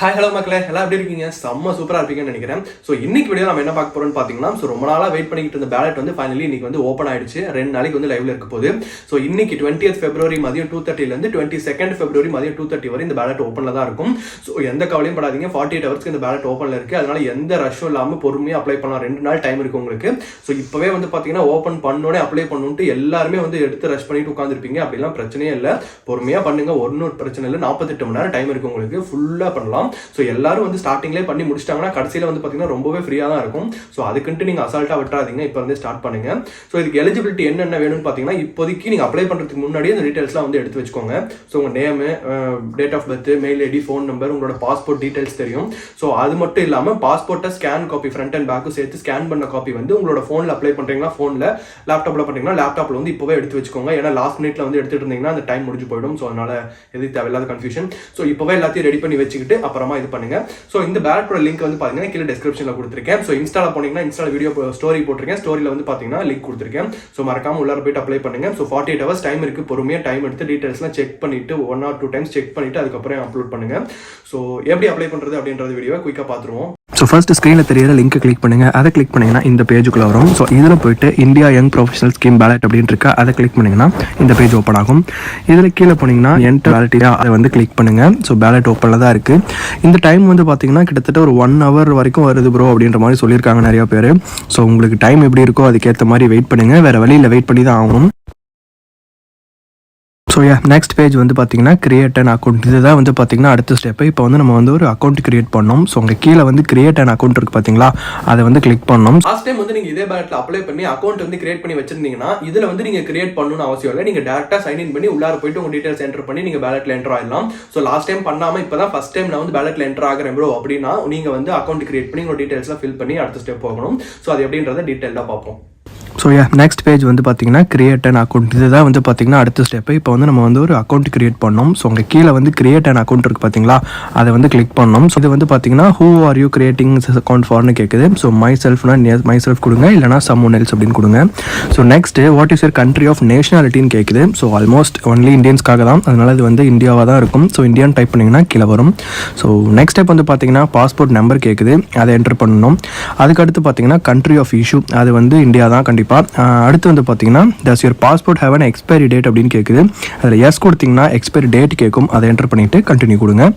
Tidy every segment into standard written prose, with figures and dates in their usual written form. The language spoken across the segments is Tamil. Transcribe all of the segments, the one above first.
ஹாய் ஹலோ மக்களே, எல்லாம் எப்படி இருக்கீங்க? செம்ம சூப்பராக இருப்பீங்கன்னு நினைக்கிறேன். ஸோ இன்னைக்கு வீடியோ நம்ம என்ன பார்க்க போறோம்னு பார்த்தீங்கன்னா, ஸோ ரொம்ப நாளாக வெயிட் பண்ணிக்கிட்டு இருந்த பேலட் வந்து ஃபைனலி இன்னைக்கு வந்து ஓப்பன் ஆயிடுச்சு. 2 நாளைக்கு வந்து லைவ்ல இருக்க போகுது. ஸோ இன்னைக்கு 20th February மதியம் 2:30 22nd February மதியம் 2:30 வரை இந்த பேலட் ஓப்பனில் தான் இருக்கும். ஸோ எந்த கவலையும் படாதீங்க, 48 ஹவர்ஸ்க்கு இந்த பேலட் ஓப்பனில் இருக்கு. அதனால எந்த ரஷ்ஷும் இல்லாமல் பொறுமையாக அப்ளை பண்ணலாம். 2 நாள் டைம் இருக்கு உங்களுக்கு. ஸோ இப்போவே வந்து பார்த்தீங்கன்னா ஓப்பன் பண்ணோடனே அப்ளை பண்ணணுன்ட்டு எல்லாருமே வந்து எடுத்து ரஷ் பண்ணிட்டு உட்காந்துருப்பீங்க. அப்படிலாம் பிரச்சனையே இல்லை, பொறுமையாக பண்ணுங்க. ஒன்றும் பிரச்சனை இல்லை. 48 மணி நேரம் டைம் இருக்கு உங்களுக்கு, ஃபுல்லாக பண்ணலாம். ஸோ எல்லாரும் வந்து ஸ்டார்டிங்லேயே பண்ணி முடிச்சிட்டாங்கன்னா கடைசியில் வந்து பார்த்தீங்கன்னா ரொம்பவே ஃப்ரீயாக தான் இருக்கும். ஸோ அதுக்குன்ட்டு நீங்கள் அசால்ட்டாக விட்டுறாதீங்க, இப்போ வந்து ஸ்டார்ட் பண்ணுங்க. ஸோ இதுக்கு எலிஜிபிலிட்டி என்னென்ன வேணும்னு பார்த்தீங்கன்னா, இப்போதைக்கு நீங்கள் அப்ளை பண்ணுறதுக்கு முன்னாடியே அந்த டீட்டெயில்ஸ்லாம் வந்து எடுத்து வச்சுக்கோங்க. ஸோ உங்கள் name, date of birth, mail ID, phone number, உங்களோட பாஸ்போர்ட் டீட்டெயில்ஸ் தெரியும். ஸோ அது மட்டும் இல்லாமல் பாஸ்போர்ட்டை ஸ்கேன் காப்பி, ஃப்ரண்ட் அண்ட் பேக்கும் சேர்த்து ஸ்கேன் பண்ண காப்பி வந்து உங்களோட ஃபோனில் அப்ளை பண்ணுறீங்களா, ஃபோனில், லேப்டாப்பில் பண்ணுறீங்கன்னா லேப்டாப்பில் வந்து இப்போவே எடுத்து வச்சுக்கோங்க. ஏன்னா லாஸ்ட் மினிட்ல வந்து எடுத்துட்டு இருந்தீங்கன்னா அந்த டைம் முடிஞ்சு போயிடும். ஸோ அதனால எதுக்கு தேவையில்லாத கன்ஃபியூஷன். ஸோ இப்போவே எல்லாத்தையும் ரெடி பண்ணி வச்சுக்கிட்டு அப்புறமா இது பண்ணுங்க. ஸோ இந்த பேலட்டோட லிங்க் வந்து பாத்தீங்கன்னா கீழே டிஸ்கிரிப்ஷன்ல கொடுத்துருக்கேன். ஸோ இன்ஸ்டால போனீங்கன்னா இன்ஸ்டால வீடியோ ஸ்டோரி போட்டிருக்கேன். ஸ்டோரியில வந்து பாத்தீங்கன்னா லிங்க் கொடுத்துருக்கேன். ஸோ மறக்காம உள்ளார போயிட்டு அப்ளை பண்ணுங்க. ஸோ 48 ஹவர்ஸ் டைம் இருக்கு. பொறுமையா டைம் எடுத்து டீடைல்ஸ்லாம் செக் பண்ணிட்டு 1 or 2 டைம்ஸ் செக் பண்ணிட்டு அதுக்கப்புறம் அப்லோட் பண்ணுங்க. ஸோ எப்படி அப்ளை பண்றது அப்படின்றது வீடியோவை குயிக்கா பாத்துருவோம். ஸோ ஃபர்ஸ்ட் ஸ்க்ரீனில் தெரியிற லிங்க் கிளிக் பண்ணுங்க. அதை கிளிக் பண்ணீங்கன்னா இந்த பேஜுக்குள்ள வரும். ஸோ இதில் போயிட்டு India young professional scheme ballot அப்படின்னு இருக்கா, அதை கிளிக் பண்ணீங்கன்னா இந்த பேஜ் ஓப்பன் ஆகும். இதில் கீழே போனீங்கன்னா என்டர் பேலட் அதை வந்து கிளிக் பண்ணுங்க. ஸோ பேலட் ஓப்பனில் தான் இருக்கு. இந்த டைம் வந்து பார்த்தீங்கன்னா கிட்டத்தட்ட ஒரு 1 hour வரைக்கும் வருது ப்ரோ அப்படின்ற மாதிரி சொல்லியிருக்காங்க நிறைய பேர். ஸோ உங்களுக்கு டைம் எப்படி இருக்கோ அதுக்கேற்ற மாதிரி வெயிட் பண்ணுங்க, வேற வழியில் வெயிட் பண்ணி தான் ஆகணும். ஸோ நெக்ஸ்ட் பேஜ் வந்து பார்த்தீங்கன்னா கிரியேட் அன் அக்கௌண்ட். இதுதான் வந்து பார்த்தீங்கன்னா அடுத்த ஸ்டெப்பு. இப்போ வந்து நம்ம வந்து ஒரு அக்கௌண்ட் கிரியேட் பண்ணோம். ஸோ உங்கள் கீழே வந்து கிரியேட் அன் அக்கௌண்ட் இருக்கு பார்த்தீங்களா, அதை வந்து கிளிக் பண்ணணும். லாஸ்ட் டைம் வந்து நீங்கள் இதே பேலட்ல அப்ளை பண்ணி அக்கௌண்ட் வந்து கிரியேட் பண்ணி வச்சிருந்தீங்கன்னா இதில் வந்து நீங்கள் கிரியேட் பண்ணணும்னு அவசியம் இல்லை. நீங்கள் டேரக்டாக சைன் இன் பண்ணி உள்ளார போயிட்டு உங்கள் டீடைல்ஸ் என்டர் பண்ணி நீங்கள் பேலட்ல என்டர் ஆகலாம். ஸோ லாஸ்ட் டைம் பண்ணாமல் இப்போ தான் ஃபர்ஸ்ட் டைம் நான் வந்து பேலட்ல என்டர் ஆகிறேன் ப்ரோ அப்படின்னா நீங்கள் வந்து அக்கௌண்ட் கிரியேட் பண்ணி உங்கள் டீடைல்ஸ்லாம் ஃபில் பண்ணி அடுத்த ஸ்டெப் போகணும். ஸோ அது எப்படின்றத டீட்டெயிலாக பார்ப்போம். ஸோ நெக்ஸ்ட் பேஜ் வந்து பார்த்தீங்கன்னா கிரியேட் அன் அக்கௌண்ட். இதுதான் வந்து பார்த்தீங்கன்னா அடுத்த ஸ்டெப்பு. இப்போ வந்து நம்ம வந்து ஒரு அக்கௌண்ட் கிரியேட் பண்ணோம். ஸோ உங்கள் கீழே வந்து கிரியேட் அன் அக்கௌண்ட் இருக்குது பார்த்தீங்களா, அதை வந்து கிளிக் பண்ணணும். ஸோ இது வந்து பார்த்தீங்கன்னா who are you creating account ஃபார்னு கேட்குது. ஸோ மை செல்ஃப்னா மை செல்ஃப் கொடுங்க, இல்லைனா சம்மோன் எல்ஸ் அப்படின்னு கொடுங்க. So next what is your country of நேஷனாலிட்டின்னு கேட்குது. ஸோ ஆல்மோஸ்ட் ஒன்லி இந்தியன்ஸ்க்காக தான், அதனால இது வந்து இந்தியாவாக தான் இருக்கும். ஸோ இந்தியான்னு டைப் பண்ணிங்கன்னா கீழே வரும். ஸோ நெக்ஸ்ட் ஸ்டெப் வந்து பார்த்தீங்கன்னா பாஸ்போர்ட் நம்பர் கேட்குது, அதை என்டர் பண்ணணும். அதுக்கடுத்து பார்த்தீங்கன்னா கண்ட்ரி ஆஃப் இஷ்யூ, அது வந்து இந்தியா தான் கண்டிப்பாக. அடுத்து வந்து பார்த்தீங்கன்னா டஸ் your passport have an expiry date அப்படின்னு கேட்குது. அதில் எஸ் கொடுத்தீங்கன்னா எக்ஸ்பைரி டேட் கேட்கும், அதை என்டர் பண்ணிவிட்டு கண்டினியூ கொடுங்க.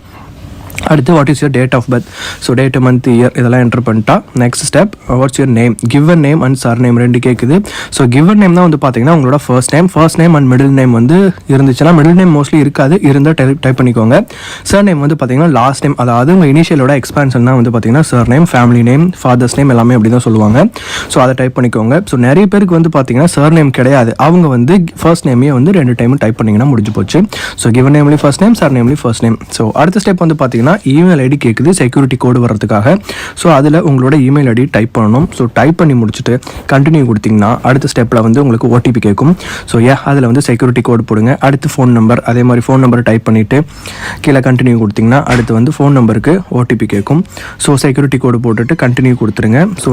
அடுத்து what is your date of birth. So date, month, year இதெல்லாம் என்டர் பண்ணிட்டா next step what's your name. Given name and surname 2 கேட்குது. ஸோ கிவன் நேம் தான் வந்து பார்த்தீங்கன்னா உங்களோட first name and middle name வந்து இருந்துச்சுன்னா, மிடில் நேம் மோஸ்ட்லி இருக்காது, இருந்தால் டைப் பண்ணிக்கோங்க. சர் நேம் வந்து பார்த்தீங்கன்னா லாஸ்ட் நேம், அதாவது உங்கள் இனிஷியலோட எக்ஸ்பான்ஷன் தான் வந்து பார்த்தீங்கன்னா sir name, family name, father's name எல்லாமே அப்படி தான் சொல்லுவாங்க. ஸோ அதை டைப் பண்ணிக்கோங்க. ஸோ நிறைய பேருக்கு வந்து பார்த்தீங்கன்னா சர் நேம் கிடையாது, அவங்க வந்து ஃபர்ஸ்ட் நேமே வந்து 2 டைம் டைப் பண்ணிங்கன்னா முடிஞ்சு போச்சு. So given namely first name, sir namely first name. So அடுத்த ஸ்டெப் வந்து பார்த்தீங்கன்னா இமெயில் ஐடி கேட்குது செக்யூரிட்டி கோடு வர்றதுக்காக. ஸோ அதில் உங்களோட இமெயில் ஐடி டைப் பண்ணணும். ஸோ டைப் பண்ணி முடிச்சுட்டு கண்டினியூ கொடுத்தீங்கன்னா அடுத்த ஸ்டெப்பில் வந்து உங்களுக்கு ஓடிபி கேட்கும். ஸோ அதில் வந்து செக்யூரிட்டி கோடு போடுங்க. அடுத்து ஃபோன் நம்பர், அதே மாதிரி ஃபோன் நம்பர் டைப் பண்ணிவிட்டு கீழே கண்டினியூ கொடுத்தீங்கன்னா அடுத்து வந்து ஃபோன் நம்பருக்கு ஓடிபி கேட்கும். ஸோ செக்யூரிட்டி கோடு போட்டுட்டு கண்டினியூ கொடுத்துருங்க. ஸோ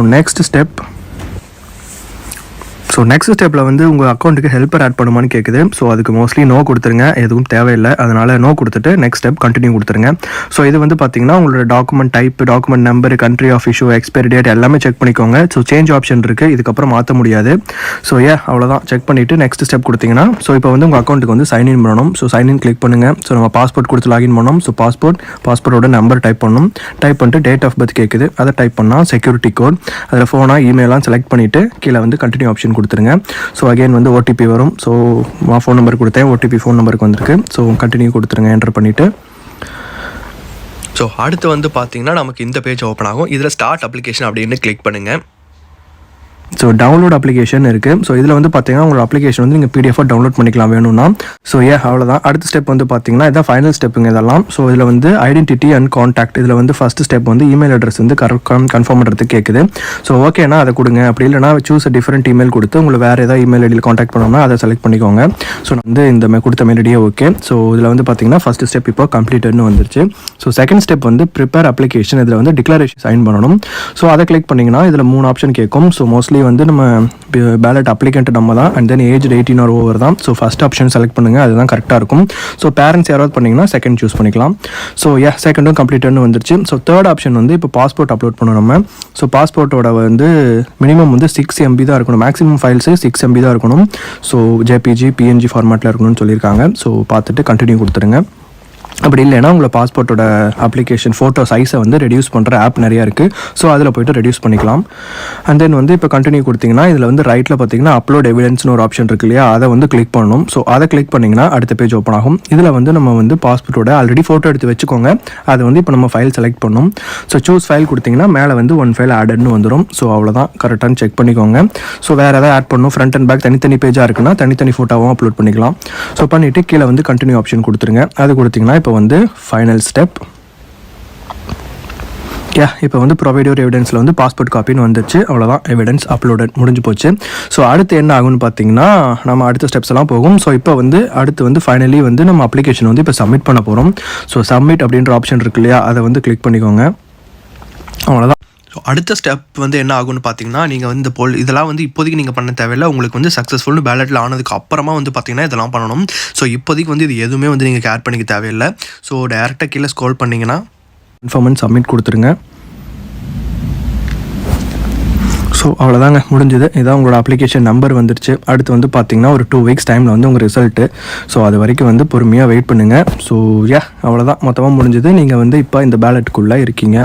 நெக்ஸ்ட் ஸ்டெப்பில் வந்து உங்கள் அக்கௌண்ட்டுக்கு ஹெல்ப்பர் ஆட் பண்ணுமான்னு கேட்குது. ஸோ அதுக்கு மோஸ்ட்லி நோ கொடுத்துருங்க, எதுவும் தேவையில்லை, அதனால் நோ கொடுத்துட்டு நெக்ஸ்ட் ஸ்டெப் கண்டினியூ கொடுத்துருங்க. ஸோ இது வந்து பார்த்தீங்கன்னா உங்களோட document type, document number, country of issue, expiry date எல்லாமே செக் பண்ணிக்கோங்க. ஸோ சேஞ்ச் ஆப்ஷன் இருக்குது, இதுக்கப்புறம் மாற்ற முடியாது. ஸோ அவ்வளோதான். செக் பண்ணிவிட்டு நெக்ஸ்ட் ஸ்டெப் கொடுத்தீங்கன்னா ஸோ இப்போ வந்து உங்கள் அக்கௌண்ட்டுக்கு வந்து சைன்இன் பண்ணணும். ஸோ சைன்இன் கிளிக் பண்ணுங்கள். ஸோ நம்ம பாஸ்போர்ட் கொடுத்து லாகின் பண்ணணும். ஸோ பாஸ்போர்ட்டோட நம்பர் டைப் பண்ணணும். டைப் பண்ணிட்டு டேட் ஆஃப் பர்த் கேட்குது, அதை டைப் பண்ணால் செக்யூரிட்டி கோட், அதில் ஃபோனா இமெயிலாம் செலக்ட் பண்ணிவிட்டு கீழே வந்து கண்டினியூ ஆப்ஷன் கொடுத்துருங்க. ஸோ அகைன் வந்து ஓடிபி வரும். ஸோ ஃபோன் நம்பர் கொடுத்தேன், ஓடிபி ஃபோன் நம்பருக்கு வந்திருக்கு. ஸோ கண்டினியூ கொடுத்துருங்க என்டர் பண்ணிவிட்டு. ஸோ அடுத்து வந்து பார்த்தீங்கன்னா நமக்கு இந்த பேஜ் ஓப்பன் ஆகும். இதில் ஸ்டார்ட் அப்ளிகேஷன் அப்படின்னு கிளிக் பண்ணுங்கள். ஸோ டவுன்லோட் அப்ளிகேஷன் இருக்குது. ஸோ இதில் வந்து பார்த்தீங்கன்னா உங்களோட அப்ளிகேஷன் வந்து நீங்கள் பிடிஎஃபாக டவுன்லோட் பண்ணிக்கலாம் வேணும்னா. ஸோ அவ்வளோதான். அடுத்த ஸ்டெப் வந்து பார்த்தீங்கன்னா இதான் ஃபைனல் ஸ்டெப்புங்க இதெல்லாம். ஸோ இதில் வந்து ஐடென்டிட்டி அண்ட் கான்டாக்ட், இதில் வந்து ஃபர்ஸ்ட் ஸ்டெப் வந்து இமெயில் அட்ரஸ் வந்து கன்ஃபார்ம் பண்ணுறதுக்கு கேட்குது. ஸோ ஓகேனா அதை கொடுங்க, அப்படி இல்லைனா சூஸ் டிஃப்ரெண்ட் இமெயில் கொடுத்து உங்களுக்கு வேறு ஏதாவது இமெயில் ஐடியில் கான்டாக்ட் பண்ணோம்னா அதை செலக்ட் பண்ணிக்கோங்க. ஸோ வந்து இந்த கொடுத்த மெயில் ஐடியே ஓகே. ஸோ இதில் வந்து பார்த்தீங்கன்னா ஃபர்ஸ்ட் ஸ்டெப் இப்போ கம்ப்ளீட்டட்னு வந்துருச்சு. ஸோ செகண்ட் ஸ்டெப் வந்து ப்ரிப்பேர் அப்ளிகேஷன், இதில் வந்து டிக்ளரேஷன் சைன் பண்ணணும். ஸோ அதை கிளிக் பண்ணிங்கன்னா இதில் 3 ஆப்ஷன் கேட்கும். ஸோ மோஸ்ட்லி வந்து நம்ம பேலட் அப்ளிகண்ட் நம்ம தான், and then age 18 or over தான். ஸோ ஃபஸ்ட் ஆப்ஷன் செலக்ட் பண்ணுங்கள், அதுதான் கரெக்டாக இருக்கும். ஸோ பேரண்ட்ஸ் யாராவது பண்ணிங்கன்னா செகண்ட் சூஸ் பண்ணிக்கலாம். ஸோ செகண்டும் கம்ப்ளீட்டட்னு வந்துருச்சு. ஸோ தேர்ட் ஆப்ஷன் வந்து இப்போ பாஸ்போர்ட் அப்லோட் பண்ணணும் நம்ம. ஸோ பாஸ்போர்ட்டோட வந்து மினிமம் வந்து 6 MB தான் இருக்கணும், மேக்ஸிமம் ஃபைல்ஸு 6 MB தான் இருக்கணும். ஸோ ஜேபிஜி PNG ஃபார்மேட்டில் இருக்கணும்னு சொல்லியிருக்காங்க. ஸோ பார்த்துட்டு கண்டினியூ கொடுத்துருங்க. அப்படி இல்லைன்னா உங்களை பாஸ்போர்ட்டோட அப்ளிகேஷன் ஃபோட்டோ சைஸை வந்து ரெடியூஸ் பண்ணுற ஆப் நிறையா இருக்குது. ஸோ அதில் போய்ட்டு ரெடியூஸ் பண்ணிக்கலாம். அண்ட் தென் வந்து இப்போ கண்டினியூ கொடுத்தீங்கன்னா இதில் வந்து ரைட்டில் பார்த்தீங்கன்னா அப்லோட் எவிடன்ஸ்னு ஒரு ஆப்ஷன் இருக்கு இல்லையா, அதை வந்து கிளிக் பண்ணணும். ஸோ அதை கிளிக் பண்ணிங்கன்னா அடுத்த பேஜ் ஓப்பன் ஆகும். இதில் வந்து நம்ம வந்து பாஸ்போர்ட்டோட ஆல்ரெடி ஃபோட்டோ எடுத்து வச்சுக்கோங்க, அதை வந்து இப்போ நம்ம ஃபைல் செலக்ட் பண்ணணும். ஸோ சூஸ் ஃபைல் கொடுத்தீங்கன்னா மேலே வந்து 1 ஃபைல் ஆடட்னு வந்துடும். ஸோ அவ்வளோதான், கரெக்டானு செக் பண்ணிக்கோங்க. ஸோ வேறு எதாவது ஆட் பண்ணணும், ஃப்ரண்ட் அண்ட் பேக் தனித்தனி பேஜாக இருக்குன்னா தனித்தனி ஃபோட்டோவும் அப்லோட் பண்ணிக்கலாம். ஸோ பண்ணிவிட்டு கீழே வந்து கண்டினியூ ஆப்ஷன் கொடுத்துருங்க. அது கொடுத்தீங்கன்னா இப்போ வந்து ஃபைனல் ஸ்டெப். இப்போ வந்து ப்ரொவைட் யுவர் எவிடன்ஸில் வந்து பாஸ்போர்ட் காப்பின்னு வந்துச்சு. அவ்வளோதான், எவிடன்ஸ் அப்லோடட் முடிஞ்சு போச்சு. ஸோ அடுத்து என்ன ஆகும்னு பார்த்தீங்கன்னா நம்ம அடுத்த ஸ்டெப்ஸ் எல்லாம் போகும். ஸோ இப்போ வந்து அடுத்து வந்து ஃபைனலி வந்து நம்ம அப்ளிகேஷன் வந்து இப்போ சப்மிட் பண்ண போகிறோம். ஸோ சப்மிட் அப்படின்ற ஆப்ஷன் இருக்கு இல்லையா, அதை வந்து கிளிக் பண்ணிக்கோங்க. அவ்வளோதான். ஸோ அடுத்த ஸ்டெப் வந்து என்ன ஆகும்னு பார்த்தீங்கன்னா நீங்கள் வந்து இந்த இதெல்லாம் வந்து இப்போதைக்கு நீங்கள் பண்ண தேவையில்லை. உங்களுக்கு வந்து சக்ஸஸ்ஃபுல்னு பேலட்டில் ஆனதுக்கு அப்புறமா வந்து பார்த்தீங்கன்னா இதெல்லாம் பண்ணணும். ஸோ இப்போதைக்கு வந்து இது எதுவுமே வந்து நீங்கள் கேர் பண்ணிக்க தேவையில்லை. ஸோ டேரெக்டாக கீழே ஸ்க்ரோல் பண்ணிங்கன்னா கன்ஃபார்ம் சப்மிட் கொடுத்துருங்க. ஸோ அவ்வளோதாங்க, முடிஞ்சது. இதான் உங்களோட அப்ளிகேஷன் நம்பர் வந்துருச்சு. அடுத்து வந்து பார்த்தீங்கன்னா ஒரு 2 weeks டைமில் வந்து உங்கள் ரிசல்ட்டு. ஸோ அது வரைக்கும் வந்து பொறுமையாக வெயிட் பண்ணுங்கள். ஸோ அவ்வளோதான், மொத்தமாக முடிஞ்சது. நீங்கள் வந்து இப்போ இந்த பேலட்டுக்குள்ளே இருக்கீங்க.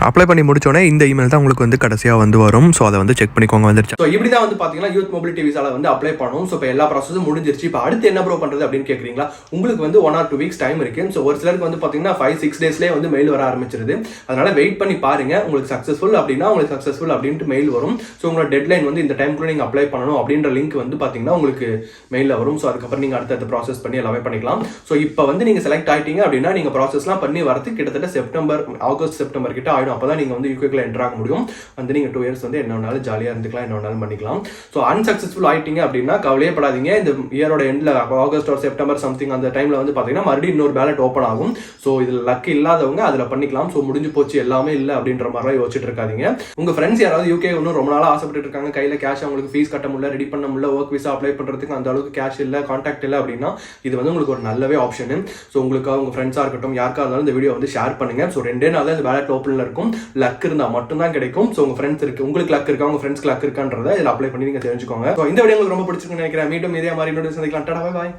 அப்ளை பண்ணி முடிச்சோடனே இந்த இமெயில் தான் உங்களுக்கு வந்து கடைசியாக வந்து வரும். ஸோ அதை வந்து செக் பண்ணிக்கோங்க, வந்துருச்சு. ஸோ இப்படி தான் வந்து பார்த்தீங்கன்னா யூத் மொபிலிட்டி விசால வந்து அப்ளை பண்ணணும். ஸோ இப்போ எல்லா ப்ராசஸும் முடிஞ்சிருச்சு. இப்போ அடுத்து என்ன ப்ரோ பண்ணுறது அப்படின்னு கேட்குறீங்களா? உங்களுக்கு வந்து 1 or 2 weeks டைம் இருக்கு. ஸோ ஒரு சிலருக்கு வந்து பார்த்தீங்கன்னா 5-6 daysலேயே வந்து மெயில் வர ஆரம்பிச்சிருது. அதனால வெயிட் பண்ணி பாருங்க. உங்களுக்கு சக்ஸஸ்ஃபுல் அப்படின்னா உங்களுக்கு சக்ஸஸ்ஃபுல் அப்படின்ட்டு மெயில் வரும். ஸோ உங்களோட டெட்லைன் வந்து இந்த டைம்க்குள்ள நீங்கள் அப்ளை பண்ணணும் அப்படின்ற லிங்க் வந்து பார்த்தீங்கன்னா உங்களுக்கு மெயிலில் வரும். ஸோ அதுக்கப்புறம் நீங்கள் அடுத்த ப்ராசஸ் பண்ணி எல்லாமே பண்ணிக்கலாம். ஸோ இப்போ வந்து நீங்கள் செலக்ட் ஆகிட்டீங்க அப்படின்னா நீங்கள் ப்ராசஸ்லாம் பண்ணி வரது கிட்டத்தட்ட ஆகஸ்ட் செப்டம்பர் கிட்ட ஆகிடும். அப்போ தான் நீங்கள் வந்து யூகே என்டர் ஆக முடியும். வந்து நீங்கள் 2 years வந்து என்ன வேணாலும் ஜாலியாக இருந்துக்கலாம், என்ன வேணாலும் பண்ணிக்கலாம். ஸோ அன்சக்சஸ்ஃபுல் ஆயிட்டீங்க அப்படின்னா கவலையே படாதீங்க. இந்த இயரோட எண்டில் ஆகஸ்ட் ஒரு செப்டம்பர் சம்திங் அந்த டைமில் வந்து பார்த்தீங்கன்னா மறுபடியும் இன்னொரு பேலட் ஓப்பன் ஆகும். ஸோ இதில் லக் இல்லாதவங்க அதில் பண்ணிக்கலாம். ஸோ முடிஞ்சு போச்சு எல்லாமே இல்லை அப்படின்ற மாதிரிலாம் யோசிச்சுட்டு இருக்காதீங்க. உங்கள் ஃப்ரெண்ட்ஸ் யாராவது யூகே இன்னும் ரொம்ப நாளாக ஆசைப்பட்டு இருக்காங்க, கையில் கேஷ் அவங்களுக்கு ஃபீஸ் கட்ட முடியல, ரெடி பண்ண முடியல, ஒர்க் விசா அப்ளை பண்ணுறதுக்கு அந்த அளவுக்கு கேஷ் இல்லை, கான்டாக்ட் இல்லை அப்படின்னா இது வந்து உங்களுக்கு ஒரு நல்லவே ஆப்ஷனு. ஸோ உங்களுக்கு உங்கள் ஃப்ரெண்ட்ஸாக இருக்கட்டும் யாருக்காக இருந்தாலும் இந்த வீடியோ வந்து ஷேர் பண்ணுங்க. ஸோ 2 நாள் இந்த பேலட் ஓப்பனில் இருக்கும். லக் இருந்தால் மட்டும்தான் கிடைக்கும். ஸோ உங்க ஃப்ரெண்ட்ஸ் இருக்கு, உங்களுக்கு லக் இருக்கா, உங்க ஃப்ரெண்ட்ஸ்க்கு லக் இருக்கான்றதை இதில் அப்ளை பண்ணி நீங்க தெரிஞ்சுக்கோங்க. ஸோ இந்த வீடியோ உங்களுக்கு ரொம்ப பிடிச்சிருக்குன்னு நினைக்கிறேன். மீண்டும் இதே மாதிரி இன்னொரு சந்திக்கலாம். Tata, bye bye.